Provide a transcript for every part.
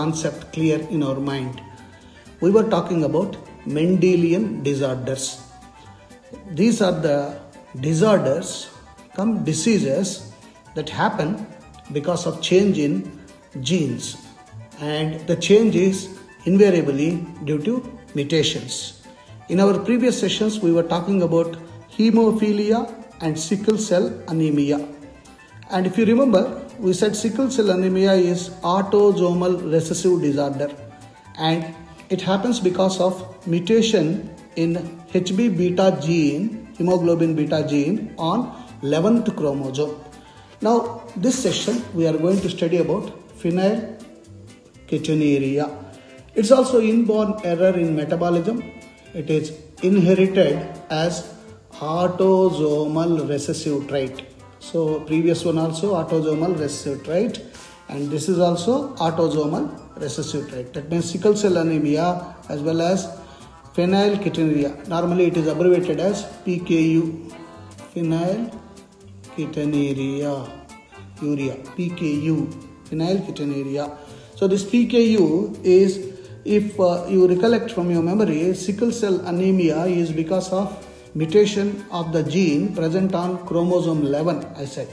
concept clear in our mind. We were talking about Mendelian disorders. These are the disorders, come diseases that happen because of change in genes, and the change is invariably due to mutations. In our previous sessions, we were talking about hemophilia and sickle cell anemia. And if you remember, we said sickle cell anemia is autosomal recessive disorder, and it happens because of mutation in HB beta gene, hemoglobin beta gene on 11th chromosome. Now, this session we are going to study about phenylketonuria. It's also inborn error in metabolism. It is inherited as autosomal recessive trait. So previous one also autosomal recessive trait, and this is also autosomal recessive trait. That means sickle cell anemia as well as phenylketonuria. Normally it is abbreviated as PKU. Phenylketonuria, PKU, phenylketonuria. So this PKU is, if you recollect from your memory, sickle cell anemia is because of mutation of the gene present on chromosome 11, I said.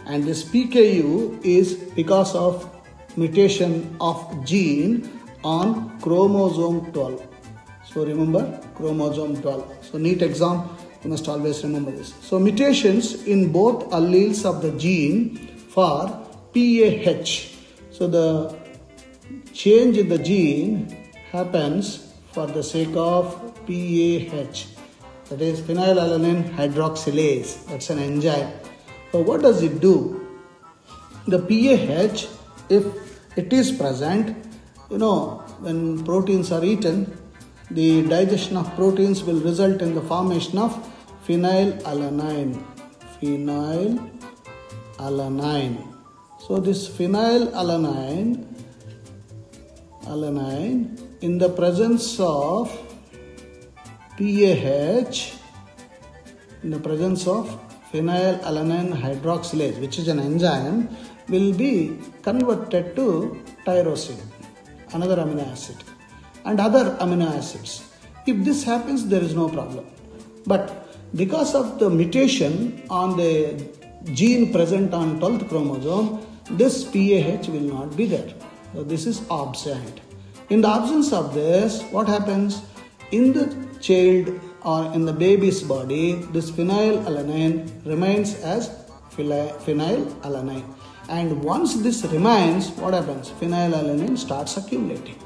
And this PKU is because of mutation of gene on chromosome 12. So remember, chromosome 12. So NEET exam, you must always remember this. So mutations in both alleles of the gene for PAH. So the change in the gene happens for the sake of PAH. That is phenylalanine hydroxylase. That's an enzyme. So what does it do? The PAH, if it is present, when proteins are eaten, the digestion of proteins will result in the formation of phenylalanine. So this phenylalanine in the presence of PAH, in the presence of phenylalanine hydroxylase, which is an enzyme, will be converted to tyrosine, another amino acid, and other amino acids. If this happens, there is no problem. But because of the mutation on the gene present on 12th chromosome, this PAH will not be there. So this is absent. In the absence of this, what happens? In the child or in the baby's body, this phenylalanine remains as phenylalanine. And once this remains, what happens? Phenylalanine starts accumulating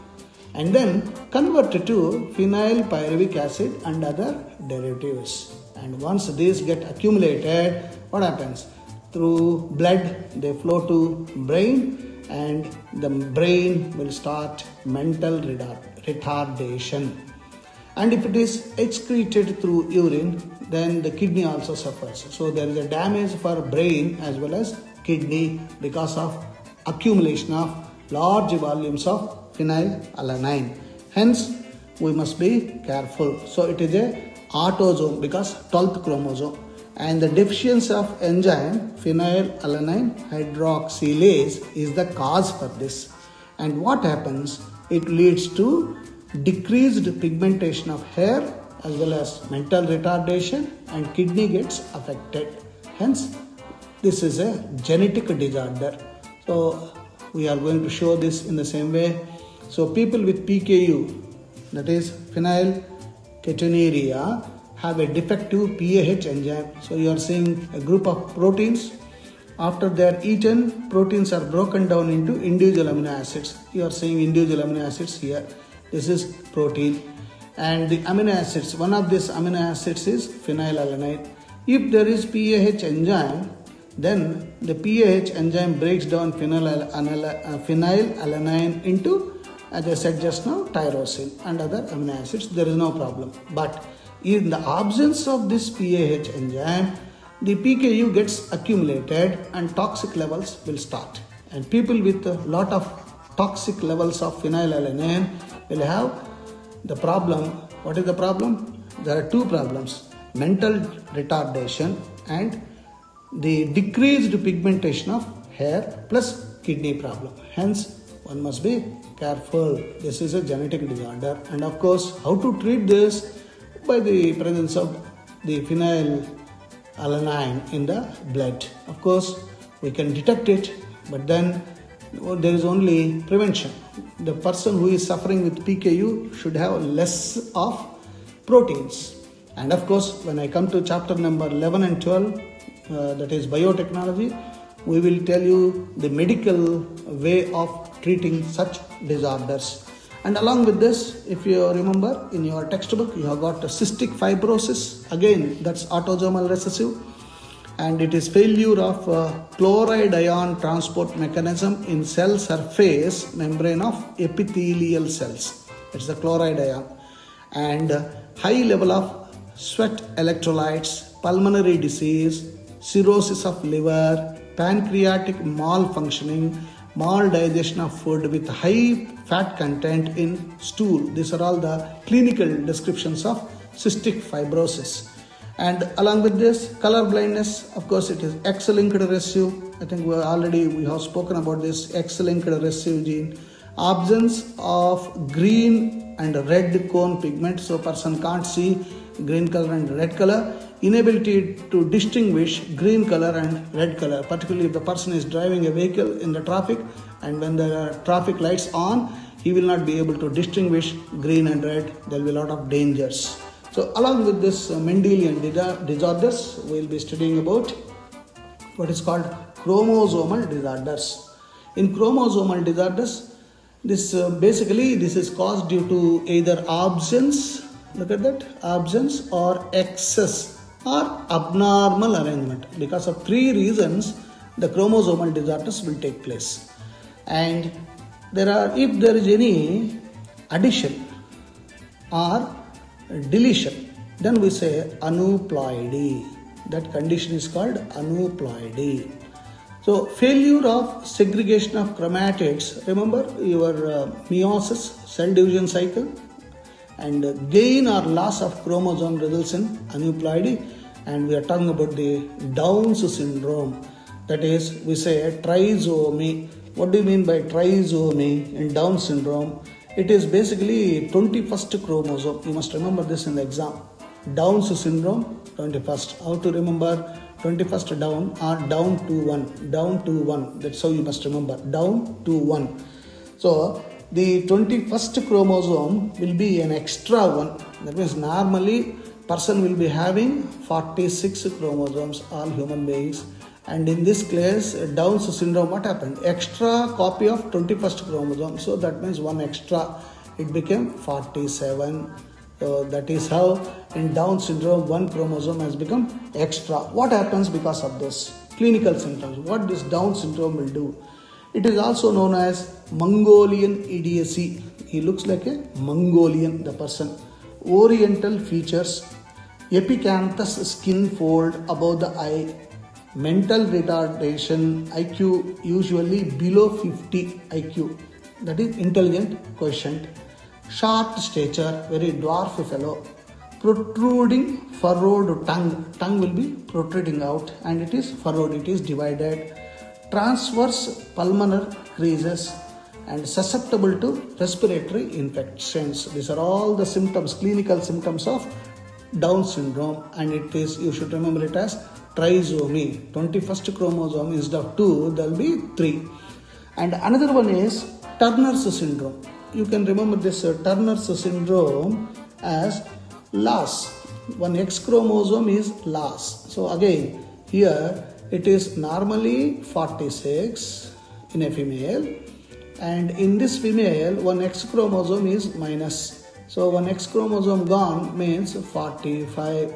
and then converted to phenylpyruvic acid and other derivatives. And once these get accumulated, what happens? Through blood, they flow to brain, and the brain will start mental retardation. And if it is excreted through urine, then the kidney also suffers. So there is a damage for brain as well as kidney because of accumulation of large volumes of phenylalanine. Hence, we must be careful. So it is a autosome because 12th chromosome. And the deficiency of enzyme phenylalanine hydroxylase is the cause for this. And what happens? It leads to decreased pigmentation of hair as well as mental retardation, and kidney gets affected. Hence, this is a genetic disorder. So we are going to show this in the same way. So people with PKU, that is phenylketonuria, have a defective PAH enzyme. So you are seeing a group of proteins. After they are eaten, proteins are broken down into individual amino acids. You are seeing individual amino acids here. This is protein. And the amino acids, one of these amino acids is phenylalanine. If there is PAH enzyme, then the PAH enzyme breaks down phenylalanine into, as I said just now, tyrosine and other amino acids. There is no problem. But in the absence of this PAH enzyme, the PKU gets accumulated and toxic levels will start. And people with a lot of toxic levels of phenylalanine will have the problem. What is the problem? There are two problems: mental retardation and the decreased pigmentation of hair plus kidney problem. Hence, one must be careful. This is a genetic disorder. And of course, how to treat this? By the presence of the phenylalanine in the blood. Of course, we can detect it, but then there is only prevention. The person who is suffering with PKU should have less of proteins. And of course, when I come to chapter number 11 and 12, that is biotechnology, we will tell you the medical way of treating such disorders. And along with this, if you remember in your textbook, you have got cystic fibrosis. Again, that's autosomal recessive. And it is failure of chloride ion transport mechanism in cell surface membrane of epithelial cells. It's the chloride ion. And high level of sweat electrolytes, pulmonary disease, cirrhosis of liver, pancreatic malfunctioning, maldigestion of food with high fat content in stool. These are all the clinical descriptions of cystic fibrosis. And along with this, color blindness, of course, it is X-linked recessive. I think we have spoken about this X-linked recessive gene. Absence of green and red cone pigment, so person can't see green color and red color. Inability to distinguish green color and red color, particularly if the person is driving a vehicle in the traffic, and when the traffic lights on, he will not be able to distinguish green and red. There will be a lot of dangers. So along with this Mendelian disorders, we will be studying about what is called chromosomal disorders. In chromosomal disorders, this is caused due to either absence, look at that, absence or excess or abnormal arrangement. Because of three reasons, the chromosomal disorders will take place. And if there is any addition or deletion, then we say aneuploidy. That condition is called aneuploidy. So failure of segregation of chromatids, remember your meiosis, cell division cycle, and gain or loss of chromosome results in aneuploidy. And we are talking about the Down's syndrome. That is, we say trisomy. What do you mean by trisomy in Down syndrome? It is basically 21st chromosome. You must remember this in the exam. Down's syndrome, 21st. How to remember 21st down or down to 1? Down to 1. That's how you must remember. Down to 1. So the 21st chromosome will be an extra one. That means normally person will be having 46 chromosomes, all human beings. And in this case, Down's syndrome, what happened? Extra copy of 21st chromosome. So that means one extra. It became 47. So that is how in Down syndrome, one chromosome has become extra. What happens because of this? Clinical symptoms. What this Down syndrome will do? It is also known as Mongolian idiocy. He looks like a Mongolian, the person. Oriental features, epicanthus skin fold above the eye, mental retardation, IQ usually below 50 IQ, that is intelligent quotient, short stature, very dwarf fellow, protruding furrowed tongue will be protruding out and it is furrowed, it is divided, transverse pulmonary creases and susceptible to respiratory infections. These are all the symptoms, clinical symptoms of Down syndrome, and it is, you should remember it as trisomy. 21st chromosome instead of 2, there will be 3. And another one is Turner's syndrome. You can remember this Turner's syndrome as loss. One X chromosome is loss. So again, here it is normally 46 in a female, and in this female, one X chromosome is minus. So one X chromosome gone means 45.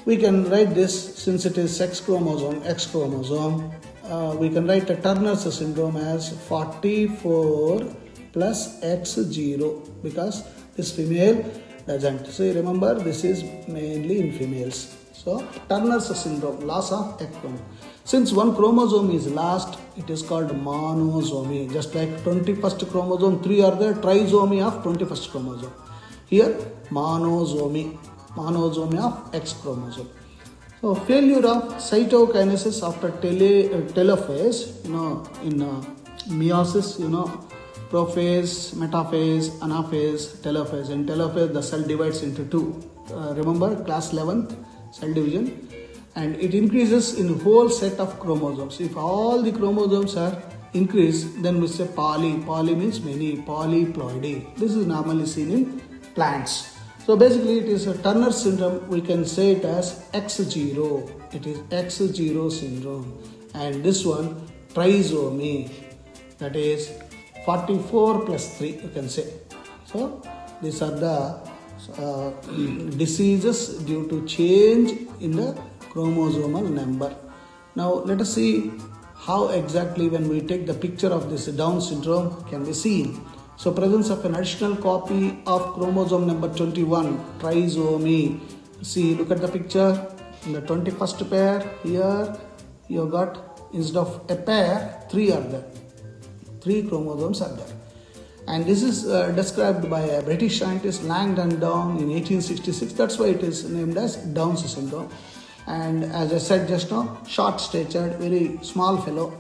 We can write this, since it is sex chromosome, X chromosome, we can write a Turner's syndrome as 44 plus X0, because this female doesn't. So remember, this is mainly in females. So Turner's syndrome, loss of X chromosome. Since one chromosome is lost, it is called monosomy. Just like 21st chromosome, 3 are there, trisomy of 21st chromosome. Here, monosomy of X chromosome. So failure of cytokinesis after telophase, in meiosis, prophase, metaphase, anaphase, telophase. In telophase, the cell divides into two. Remember class 11th, cell division. And it increases in whole set of chromosomes. If all the chromosomes are increased, then we say poly. Poly means many, polyploidy. This is normally seen in plants. So basically it is a Turner syndrome. We can say it as X0. It is X0 syndrome. And this one, trisomy. That is 44 plus 3, you can say. So these are the diseases due to change in the chromosomal number. Now let us see how exactly when we take the picture of this Down syndrome can be seen. So presence of an additional copy of chromosome number 21, trisomy. See, look at the picture. In the 21st pair, here you got, instead of a pair, 3 are there. 3 chromosomes are there. And this is described by a British scientist Langdon Down in 1866. That's why it is named as Down's syndrome. And as I said just now, short statured, very small fellow,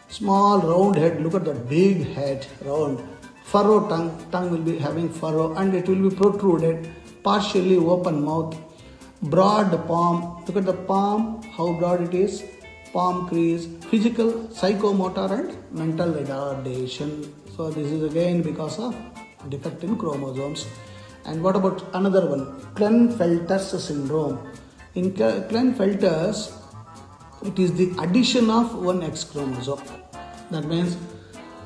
small round head. Look at that big head, round. Furrow tongue will be having furrow and it will be protruded, partially open mouth, broad palm. Look at the palm, how broad it is. Palm crease, physical, psychomotor and mental retardation. So this is again because of defect in chromosomes. And what about another one? Klinefelter's syndrome. In Klinefelter's, it is the addition of one X chromosome. That means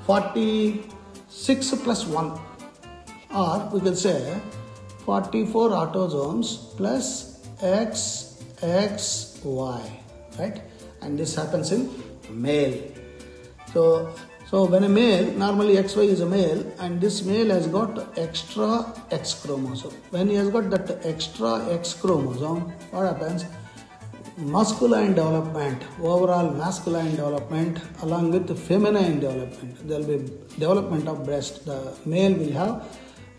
46 plus 1, or we can say 44 autosomes plus XXY, right? And this happens in male. So when a male, normally XY is a male, and this male has got extra X chromosome. When he has got that extra X chromosome, what happens? Masculine development, overall masculine development along with feminine development. There will be development of breast. The male will have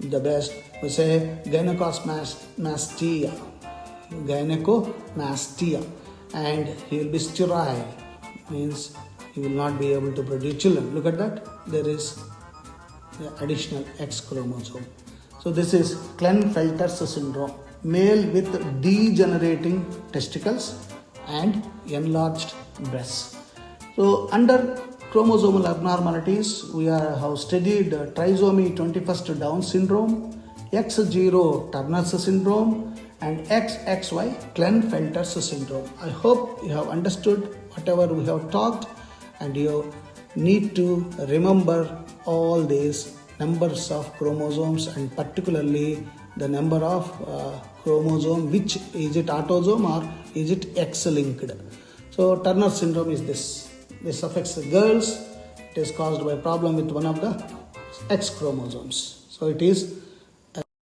the breast. We say gynecomastia, and he will be sterile, means he will not be able to produce children. Look at that. There is the additional X chromosome. So this is Klinefelter's syndrome. Male with degenerating testicles and enlarged breasts. So under chromosomal abnormalities, we have studied trisomy 21st Down syndrome, X0 Turner's syndrome, and XXY Klinefelter's syndrome. I hope you have understood whatever we have talked, and you need to remember all these numbers of chromosomes, and particularly the number of chromosome, which is it autosome or is it X-linked. So Turner syndrome is this. This affects the girls. It is caused by a problem with one of the X chromosomes. So it is